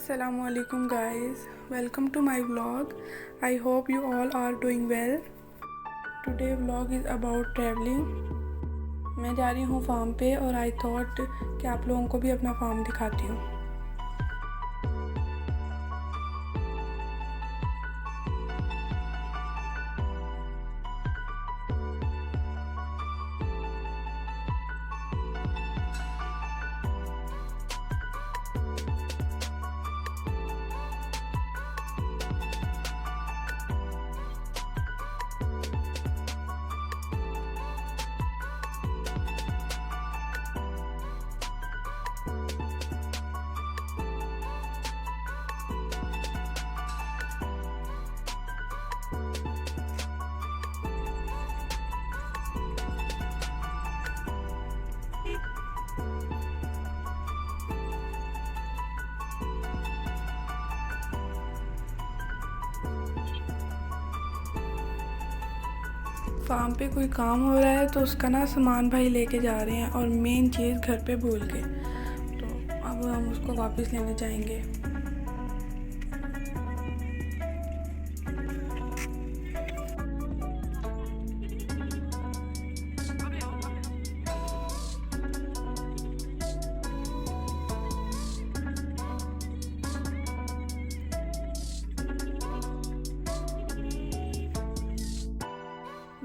Assalamualaikum guys, welcome to my vlog. I hope you all are doing well. Today vlog is about traveling. मैं जा रही हूँ farm पे और I thought कि आप लोगों को भी अपना फार्म दिखाती हूँ। फार्म पे कोई काम हो रहा है तो उसका ना सामान भाई लेके जा रहे हैं और मेन चीज़ घर पे भूल गए, तो अब हम उसको वापस लेने जाएंगे।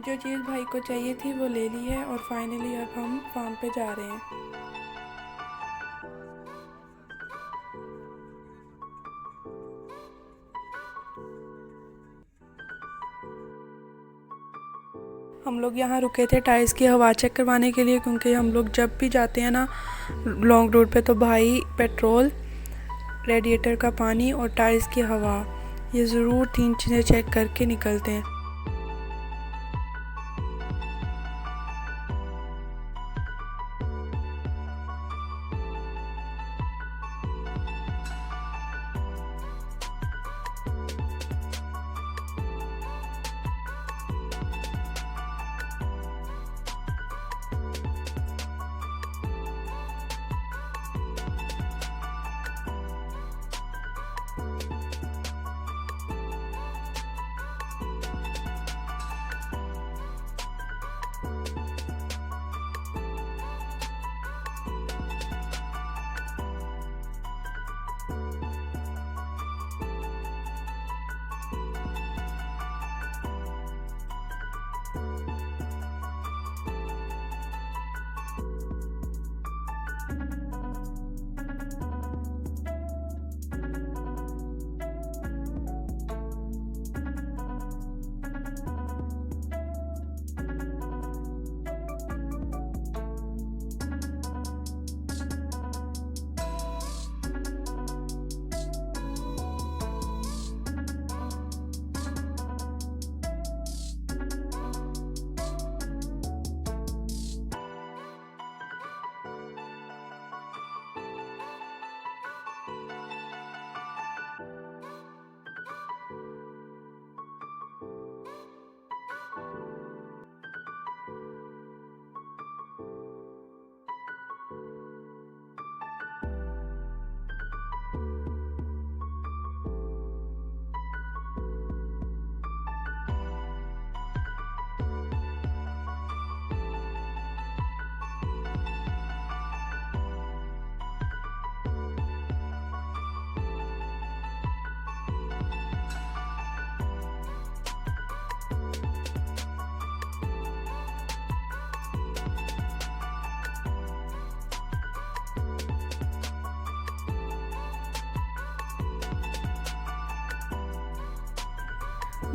जो चीज़ भाई को चाहिए थी वो ले ली है और फाइनली अब हम फार्म पे जा रहे हैं। हम लोग यहाँ रुके थे टाइल्स की हवा चेक करवाने के लिए, क्योंकि हम लोग जब भी जाते हैं ना लॉन्ग रूट पे तो भाई पेट्रोल, रेडिएटर का पानी और टाइल्स की हवा, ये ज़रूर 3 चीज़ें चेक करके निकलते हैं।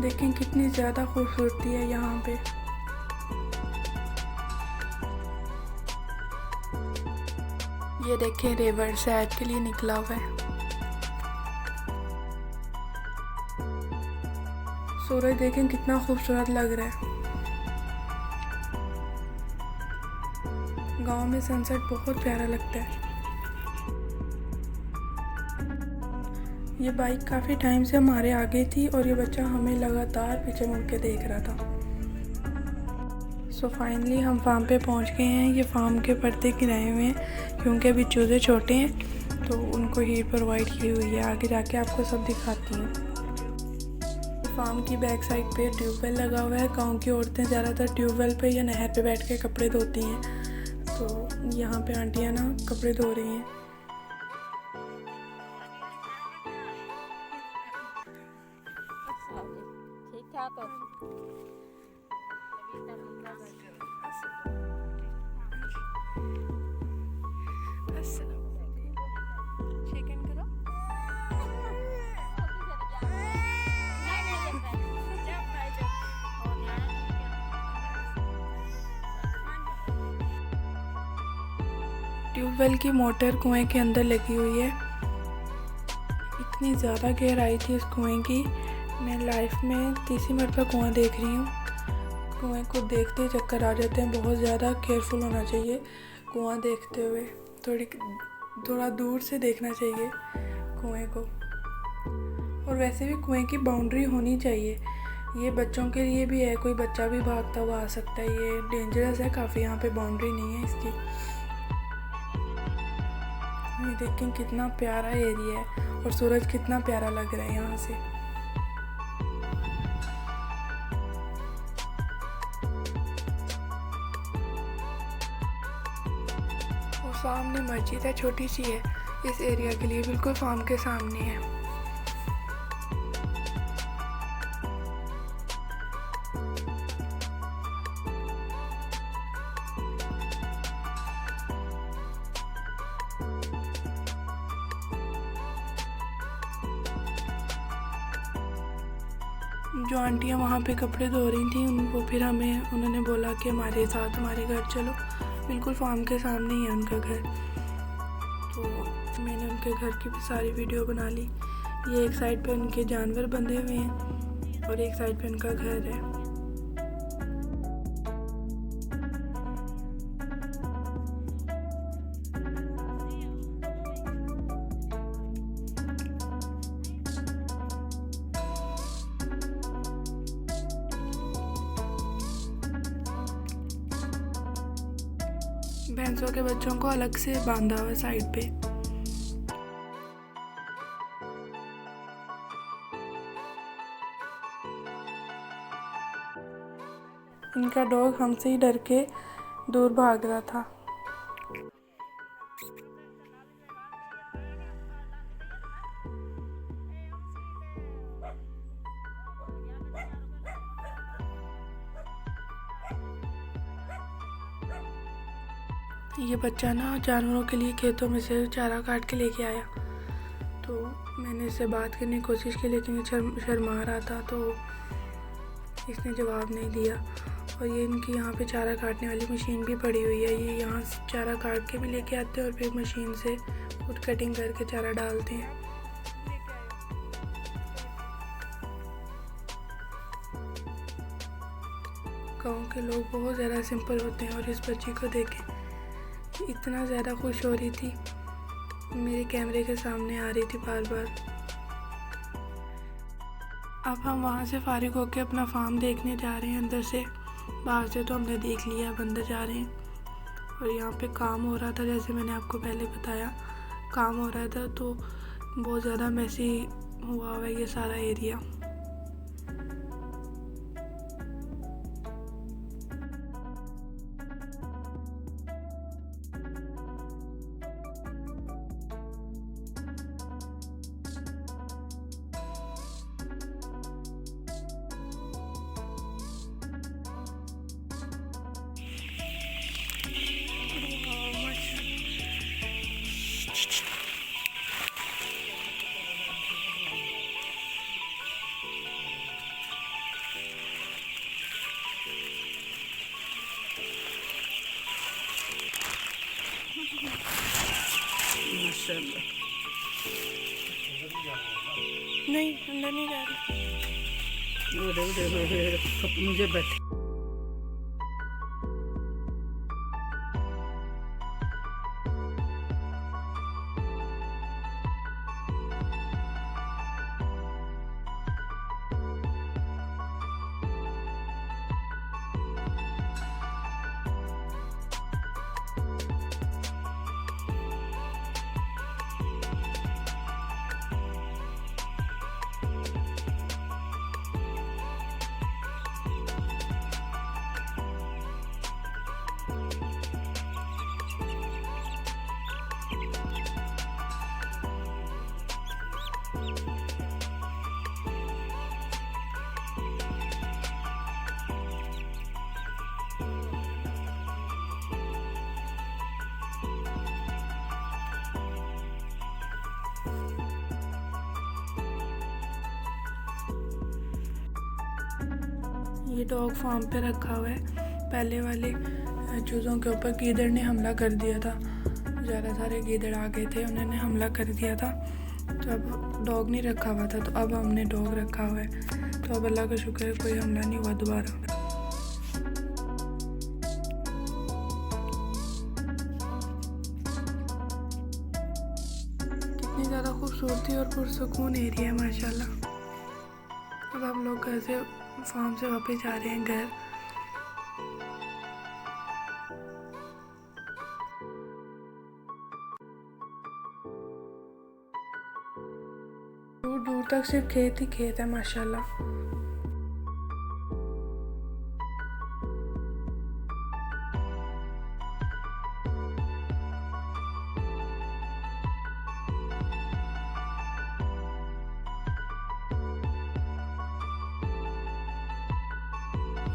देखें कितनी ज़्यादा खूबसूरती है यहाँ पे। ये देखें रिवर सैर के लिए निकला हुआ है। सूरज देखें कितना खूबसूरत लग रहा है। गांव में सनसेट बहुत प्यारा लगता है। ये बाइक काफ़ी टाइम से हमारे आगे थी और ये बच्चा हमें लगातार पीछे मुड़ के देख रहा था। सो फाइनली हम फार्म पे पहुंच गए हैं। ये फार्म के पर्दे गिराए हुए हैं क्योंकि अभी चूजे छोटे हैं तो उनको हीट प्रोवाइड की हुई है। आगे जाके आपको सब दिखाती हूँ। फार्म की बैक साइड पे ट्यूबवेल लगा हुआ है। गांव की औरतें ज़्यादातर ट्यूबवेल पे या नहर पे बैठ के कपड़े धोती हैं। तो यहाँ पे आंटियाँ ना कपड़े धो रही हैं। ठीक ठाक हो? ट्यूबवेल की मोटर कुएं के अंदर लगी हुई है। इतनी ज़्यादा गहराई थी इस कुएं की, मैं लाइफ में तीसरी मरतबा कुआं देख रही हूँ। कुएं को देखते ही चक्कर आ जाते हैं। बहुत ज़्यादा केयरफुल होना चाहिए कुआं देखते हुए। थोड़ा दूर से देखना चाहिए कुएं को। और वैसे भी कुएं की बाउंड्री होनी चाहिए। ये बच्चों के लिए भी है, कोई बच्चा भी भागता हुआ आ सकता है। ये डेंजरस है काफ़ी, यहाँ पे बाउंड्री नहीं है इसकी। ये देखें कितना प्यारा एरिया है और सूरज कितना प्यारा लग रहा है यहाँ से। और सामने मस्जिद है, छोटी सी है इस एरिया के लिए, बिल्कुल फार्म के सामने है। जो आंटियाँ वहाँ पे कपड़े धो रही थी उनको फिर उन्होंने बोला कि हमारे साथ हमारे घर चलो। बिल्कुल फार्म के सामने ही है उनका घर। तो मैंने उनके घर की भी सारी वीडियो बना ली। ये एक साइड पे उनके जानवर बंधे हुए हैं और एक साइड पे उनका घर है। भैंसों के बच्चों को अलग से बांधा हुआ साइड पे। इनका डॉग हमसे ही डर के दूर भाग रहा था। ये बच्चा ना जानवरों के लिए खेतों में से चारा काट के लेके आया। तो मैंने इससे बात करने की कोशिश की, लेकिन ये शर्मा रहा था तो इसने जवाब नहीं दिया। और ये इनकी यहाँ पे चारा काटने वाली मशीन भी पड़ी हुई है। ये यहाँ चारा काट के भी लेके आते हैं और फिर मशीन से खुद कटिंग करके चारा डालते हैं। गाँव के लोग बहुत ज़्यादा सिंपल होते हैं। और इस बच्ची को देखें, इतना ज़्यादा खुश हो रही थी, मेरे कैमरे के सामने आ रही थी बार बार। अब हम वहाँ से फारिग होकर अपना फार्म देखने जा रहे हैं। अंदर से, बाहर से तो हमने देख लिया, अब अंदर जा रहे हैं। और यहाँ पे काम हो रहा था, जैसे मैंने आपको पहले बताया काम हो रहा था। तो बहुत ज़्यादा मैसी हुआ है ये सारा एरिया। नहीं, अंदर नहीं जा रही। मुझे बैठ ये डॉग फार्म पे रखा हुआ है। पहले वाले चूज़ों के ऊपर गीदड़ ने हमला कर दिया था, ज़्यादा सारे गीदड़ आ गए थे, उन्होंने हमला कर दिया था। तो अब डॉग नहीं रखा हुआ था, तो अब हमने डॉग रखा हुआ है। तो अब अल्लाह का शुक्र है कोई हमला नहीं हुआ दोबारा। कितनी ज़्यादा खूबसूरती और पुरसुकून एरिया है माशाल्लाह। अब हम लोग घर से फार्म से वापस जा रहे हैं घर। दूर दूर तक सिर्फ खेत ही खेत है माशाल्लाह।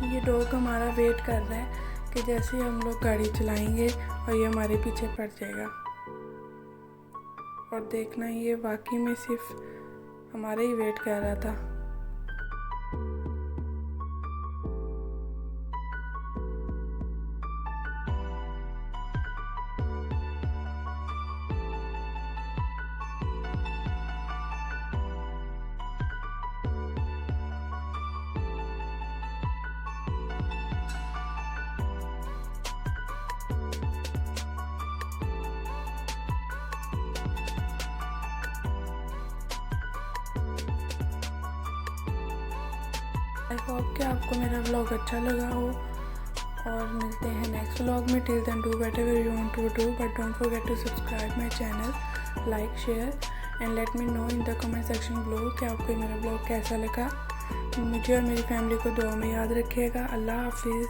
ये डॉग हमारा वेट कर रहा है कि जैसे ही हम लोग गाड़ी चलाएंगे और ये हमारे पीछे पड़ जाएगा। और देखना, ये वाकई में सिर्फ हमारा ही वेट कर रहा था। आई होप कि आपको मेरा व्लॉग अच्छा लगा हो, और मिलते हैं नेक्स्ट व्लॉग में। Till then do whatever you want to do, but don't forget to subscribe my channel, like, share and let me know in the comment section below कि आपको मेरा व्लॉग कैसा लगा। मुझे और मेरी फैमिली को दुआ में याद रखिएगा। अल्लाह हाफिज़।